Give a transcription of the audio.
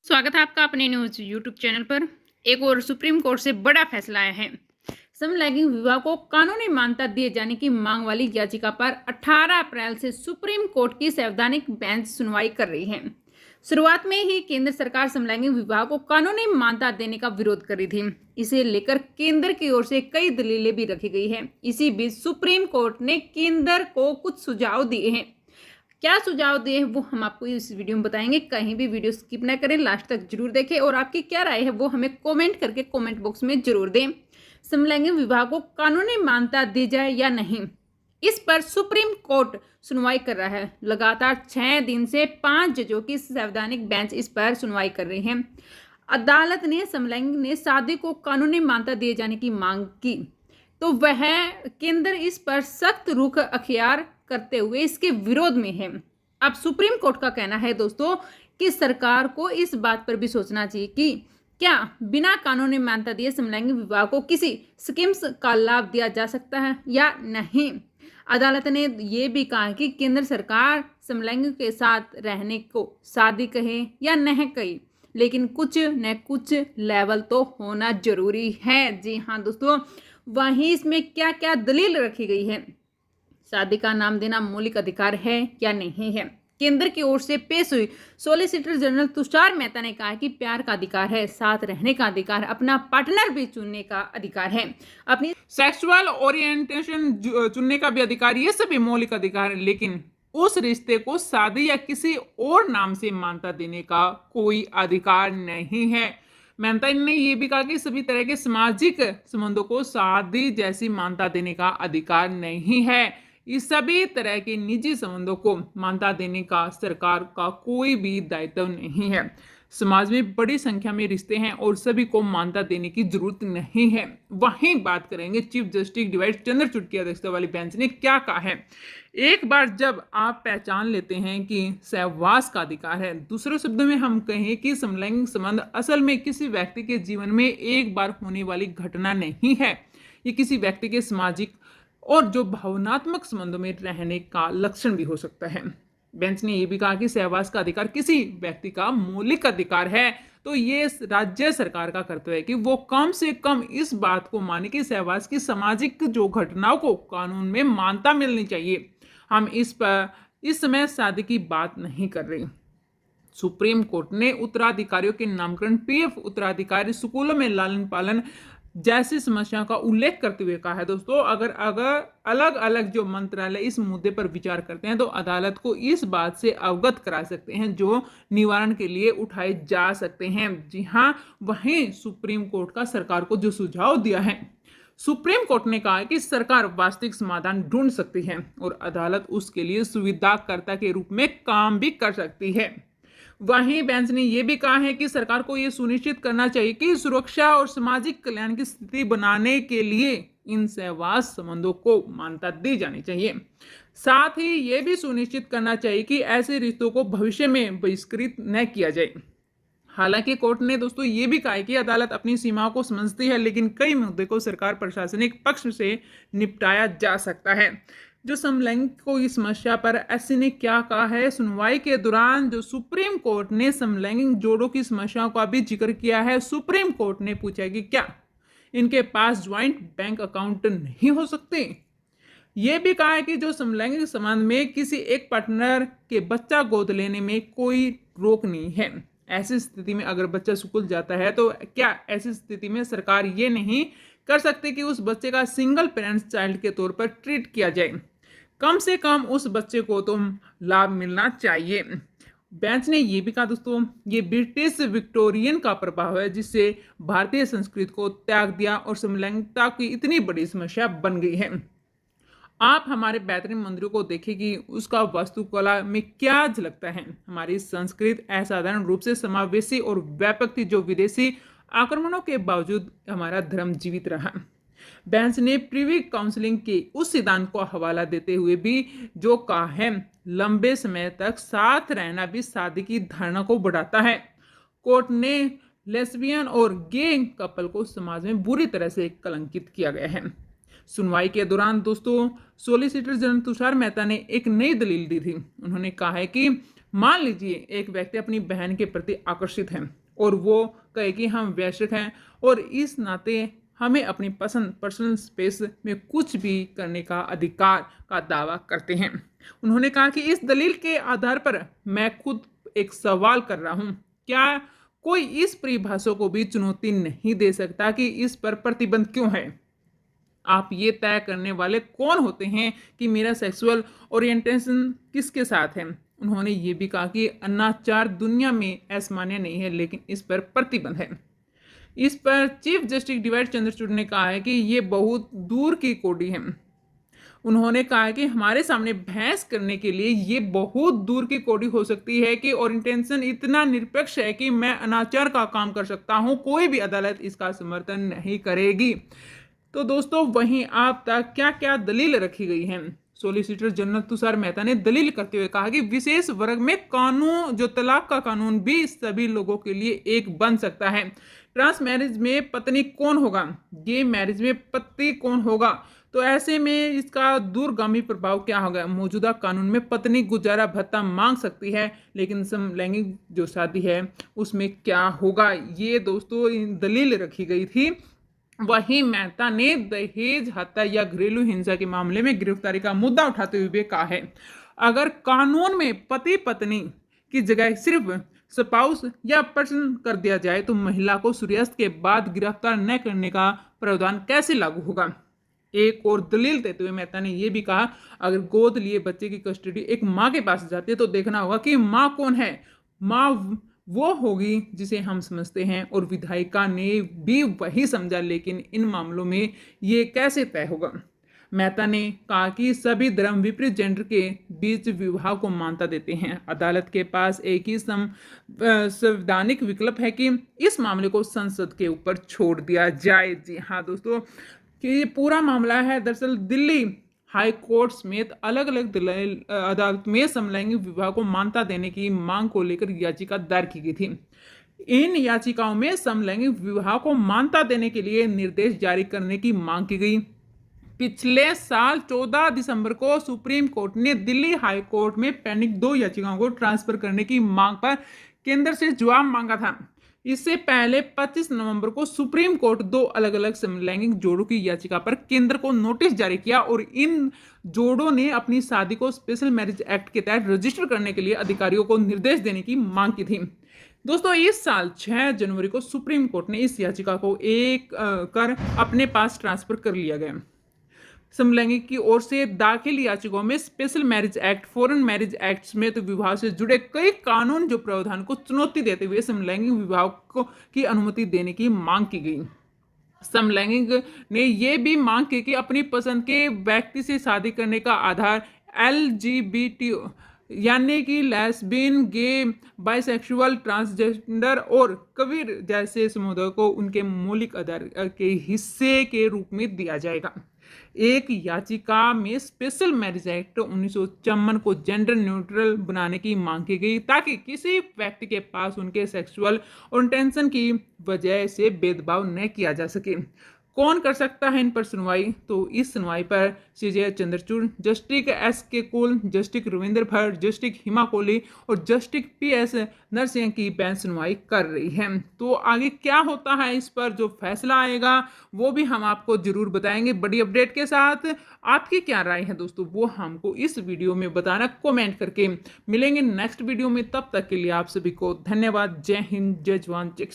स्वागत है आपका अपने न्यूज यूट्यूब चैनल पर। एक और सुप्रीम कोर्ट से बड़ा फैसला आया है। समलैंगिक विवाह को कानूनी मान्यता दिए जाने की मांग वाली याचिका पर 18 अप्रैल से सुप्रीम कोर्ट की संवैधानिक बेंच सुनवाई कर रही है। शुरुआत में ही केंद्र सरकार समलैंगिक विवाह को कानूनी मान्यता देने का विरोध कर रही थी। इसे लेकर केंद्र की ओर से कई दलीलें भी रखी गई है। इसी बीच सुप्रीम कोर्ट ने केंद्र को कुछ सुझाव दिए हैं। क्या सुझाव दिए हैं वो हम आपको इस वीडियो में बताएंगे। कहीं भी वीडियो स्किप ना करें, लास्ट तक जरूर देखें और आपकी क्या राय है वो हमें कमेंट करके कमेंट बॉक्स में जरूर दें। समलैंगिक विवाह को कानूनी मान्यता दी जाए या नहीं, इस पर सुप्रीम कोर्ट सुनवाई कर रहा है। लगातार 6 दिन से 5 जजों की संवैधानिक बेंच इस पर सुनवाई कर रही है। अदालत ने समलैंगिक ने शादी को कानूनी मान्यता दिए जाने की मांग की तो वह केंद्र इस पर सख्त रुख अख्तियार करते हुए इसके विरोध में है। अब सुप्रीम कोर्ट का कहना है दोस्तों कि सरकार को इस बात पर भी सोचना चाहिए कि क्या बिना कानूनी मान्यता दिए समलैंगिक विवाह को किसी स्कीम्स का लाभ दिया जा सकता है या नहीं। अदालत ने यह भी कहा कि केंद्र सरकार समलैंगिक के साथ रहने को शादी कहे या नहीं कहे, लेकिन कुछ न कुछ लेवल तो होना जरूरी है। जी हाँ दोस्तों, वहीं इसमें क्या क्या दलील रखी गई है। शादी का नाम देना मौलिक अधिकार है या नहीं है। केंद्र की ओर से पेश हुई सॉलिसिटर जनरल तुषार मेहता ने कहा कि प्यार का अधिकार है, साथ रहने का अधिकार, अपना पार्टनर भी चुनने का अधिकार है, अपनी सेक्सुअल ओरिएंटेशन चुनने का भी अधिकार, ये सभी मौलिक अधिकार है। लेकिन उस रिश्ते को शादी या किसी और नाम से मान्यता देने का कोई अधिकार नहीं है। मेहता ने यह भी कहा कि सभी तरह के सामाजिक संबंधों को शादी जैसी मान्यता देने का अधिकार नहीं है। इस सभी तरह के निजी संबंधों को मान्यता देने का सरकार का कोई भी दायित्व नहीं है। समाज में बड़ी संख्या में रिश्ते हैं और सभी को मान्यता देने की जरूरत नहीं है। वहीं बात करेंगे चीफ जस्टिस डीवाई चंद्रचूड़ की अध्यक्षता वाली बेंच ने क्या कहा है। एक बार जब आप पहचान लेते हैं कि सहवास का अधिकार है, दूसरे शब्दों में हम कहें कि समलैंगिक संबंध असल में किसी व्यक्ति के जीवन में एक बार होने वाली घटना नहीं है। ये किसी व्यक्ति के सामाजिक और जो भावनात्मक संबंधों में रहने का लक्षण भी हो सकता है। बेंच ने यह भी कहा कि सहवास का अधिकार किसी व्यक्ति का मौलिक अधिकार है, तो ये राज्य सरकार का कर्तव्य है कि वो कम से कम इस बात को माने कि सहवास की सामाजिक जो घटनाओं को कानून में मान्यता मिलनी चाहिए। हम इस समय शादी की बात नहीं कर रहे। सुप्रीम कोर्ट ने उत्तराधिकारियों के नामकरण, पीएफ उत्तराधिकारी, स्कूलों में लालन पालन जैसी समस्याओं का उल्लेख करते हुए कहा है दोस्तों, अगर अलग अलग जो मंत्रालय इस मुद्दे पर विचार करते हैं तो अदालत को इस बात से अवगत करा सकते हैं जो निवारण के लिए उठाए जा सकते हैं। जी हाँ, वहीं सुप्रीम कोर्ट का सरकार को जो सुझाव दिया है, सुप्रीम कोर्ट ने कहा कि सरकार वास्तविक समाधान ढूंढ सकती है और अदालत उसके लिए सुविधाकर्ता के रूप में काम भी कर सकती है। वहीं बेंच ने यह भी कहा है कि सरकार को यह सुनिश्चित करना चाहिए कि सुरक्षा और सामाजिक कल्याण की स्थिति बनाने के लिए इन सहवास संबंधों को मान्यता दी जानी चाहिए। साथ ही यह भी सुनिश्चित करना चाहिए कि ऐसे रिश्तों को भविष्य में बहिष्कृत न किया जाए। हालांकि कोर्ट ने दोस्तों ये भी कहा है कि अदालत अपनी सीमाओं को समझती है, लेकिन कई मुद्दे को सरकार प्रशासनिक पक्ष से निपटाया जा सकता है। जो समलैंगिक को इस समस्या पर एससी ने क्या कहा है। सुनवाई के दौरान जो सुप्रीम कोर्ट ने समलैंगिक जोड़ों की समस्याओं का भी जिक्र किया है। सुप्रीम कोर्ट ने पूछा कि क्या इनके पास ज्वाइंट बैंक अकाउंट नहीं हो सकते। यह भी कहा है कि जो समलैंगिक संबंध में किसी एक पार्टनर के बच्चा गोद लेने में कोई रोक नहीं है। ऐसी स्थिति में अगर बच्चा स्कूल जाता है तो क्या ऐसी स्थिति में सरकार ये नहीं कर सकती कि उस बच्चे का सिंगल पेरेंट्स चाइल्ड के तौर पर ट्रीट किया जाए। कम से कम उस बच्चे को तो लाभ मिलना चाहिए। बेंच ने यह भी कहा दोस्तों, ये ब्रिटिश विक्टोरियन का प्रभाव है जिससे भारतीय संस्कृति को त्याग दिया और समलैंगिकता की इतनी बड़ी समस्या बन गई है। आप हमारे बेहतरीन मंदिरों को देखें कि उसका वास्तुकला में क्या झलकता है। हमारी संस्कृति असाधारण रूप से समावेशी और व्यापक थी, जो विदेशी आक्रमणों के बावजूद हमारा धर्म जीवित रहा। बेंच ने प्रिवी काउंसिलिंग के उस सिद्धांत को हवाला देते हुए भी जो कहा है, लंबे समय तक साथ रहना भी शादी की धारणा को बढ़ाता है। कोर्ट ने लेस्बियन और गे कपल को समाज में बुरी तरह से कलंकित किया गया है। सुनवाई के दौरान दोस्तों सॉलिसिटर जनरल तुषार मेहता ने एक नई दलील दी थी। उन्होंने कहा है कि मान लीजिए एक व्यक्ति अपनी बहन के प्रति आकर्षित है और वो कहे कि हम वैश्विक हैं और इस नाते हमें अपनी पसंद पर्सनल स्पेस में कुछ भी करने का अधिकार का दावा करते हैं। उन्होंने कहा कि इस दलील के आधार पर मैं खुद एक सवाल कर रहा हूं, क्या कोई इस परिभाषा को भी चुनौती नहीं दे सकता कि इस पर प्रतिबंध क्यों है? आप ये तय करने वाले कौन होते हैं कि मेरा सेक्सुअल ओरिएंटेशन किसके साथ है? उन्होंने ये भी कहा कि अनाचार दुनिया में असामान्य नहीं है, लेकिन इस पर प्रतिबंध है। इस पर chief justice D Y Chandrachud ने कहा है कि ये बहुत दूर की कोडी है। उन्होंने कहा कि हमारे सामने बहस करने के लिए ये बहुत दूर की कोडी हो सकती है कि ओरिएंटेशन इतना निरपेक्ष है कि मैं अनाचार का काम कर सकता हूं, कोई भी अदालत इसका समर्थन नहीं करेगी। तो दोस्तों, वहीं आप तक क्या क्या दलील रखी गई है? सॉलिसिटर जनरल तुषार मेहता ने दलील करते हुए कहा कि विशेष वर्ग में कानून, जो तलाक का कानून भी सभी लोगों के लिए एक बन सकता है। ट्रांस मैरिज में पत्नी कौन होगा, गे मैरिज में पति कौन होगा, तो ऐसे में इसका दूरगामी प्रभाव क्या होगा? मौजूदा कानून में पत्नी गुजारा भत्ता मांग सकती है, लेकिन समलैंगिक जो शादी है उसमें क्या होगा? ये दोस्तों दलील रखी गई थी। वहीं मेहता ने दहेज हत्या या घरेलू हिंसा के मामले में गिरफ्तारी का मुद्दा उठाते हुए कहा है, अगर कानून में पति पत्नी की जगह सिर्फ स्पाउस या पर्सन कर दिया जाए तो महिला को सूर्यास्त के बाद गिरफ्तार न करने का प्रावधान कैसे लागू होगा? एक और दलील देते हुए मेहता ने यह भी कहा, अगर गोद लिए बच्चे की कस्टडी एक माँ के पास जाती है तो देखना होगा कि माँ कौन है। माँ वो होगी जिसे हम समझते हैं, और विधायिका ने भी वही समझा, लेकिन इन मामलों में ये कैसे तय होगा? मेहता ने कहा कि सभी धर्म विपरीत जेंडर के बीच विवाह को मान्यता देते हैं। अदालत के पास एक ही संवैधानिक विकल्प है कि इस मामले को संसद के ऊपर छोड़ दिया जाए। जी हाँ दोस्तों, कि ये पूरा मामला है दरअसल दिल्ली हाई कोर्ट समेत अलग अलग अदालत में समलैंगिक विवाह को मान्यता देने की मांग को लेकर याचिका दायर की गई थी। इन याचिकाओं में समलैंगिक विवाह को मान्यता देने के लिए निर्देश जारी करने की मांग की गई। पिछले साल 14 दिसंबर को सुप्रीम कोर्ट ने दिल्ली हाई कोर्ट में पेंडिंग 2 याचिकाओं को ट्रांसफर करने की मांग पर केंद्र से जवाब मांगा था। इससे पहले 25 नवंबर को सुप्रीम कोर्ट 2 अलग अलग समलैंगिक जोड़ों की याचिका पर केंद्र को नोटिस जारी किया और इन जोड़ों ने अपनी शादी को स्पेशल मैरिज एक्ट के तहत रजिस्टर करने के लिए अधिकारियों को निर्देश देने की मांग की थी। दोस्तों, इस साल 6 जनवरी को सुप्रीम कोर्ट ने इस याचिका को कर अपने पास ट्रांसफर कर लिया गया। समलैंगिक की ओर से दाखिल याचिकाओं में special marriage act, foreign marriage act समेत विवाह से जुड़े कई कानून जो प्रावधान को चुनौती देते हुए समलैंगिक विवाह की अनुमति देने की मांग की गई। समलैंगिक ने यह भी मांग की कि अपनी पसंद के व्यक्ति से शादी करने का आधार LGBT यानी कि लेस्बियन, गे, बाइसेक्सुअल, ट्रांसजेंडर और क्वीर जैसे समुदायों को उनके मौलिक आधार के हिस्से के रूप में दिया जाएगा। एक याचिका में स्पेशल मैरिज एक्ट 1954 को जेंडर न्यूट्रल बनाने की मांग की गई ताकि किसी व्यक्ति के पास उनके सेक्सुअल ओरिएंटेशन की वजह से भेदभाव न किया जा सके। कौन कर सकता है इन पर सुनवाई? तो इस सुनवाई पर CJ Chandrachud, justice SK Kaul, justice Ravindra Bhat, justice Hima Kohli और जस्टिस PS नरसिंह की बेंच सुनवाई कर रही है। तो आगे क्या होता है, इस पर जो फैसला आएगा वो भी हम आपको जरूर बताएंगे बड़ी अपडेट के साथ। आपकी क्या राय है दोस्तों, वो हमको इस वीडियो में बताना कमेंट करके। मिलेंगे नेक्स्ट वीडियो में, तब तक के लिए आप सभी को धन्यवाद। जय हिंद, जय जवान, जय किसान।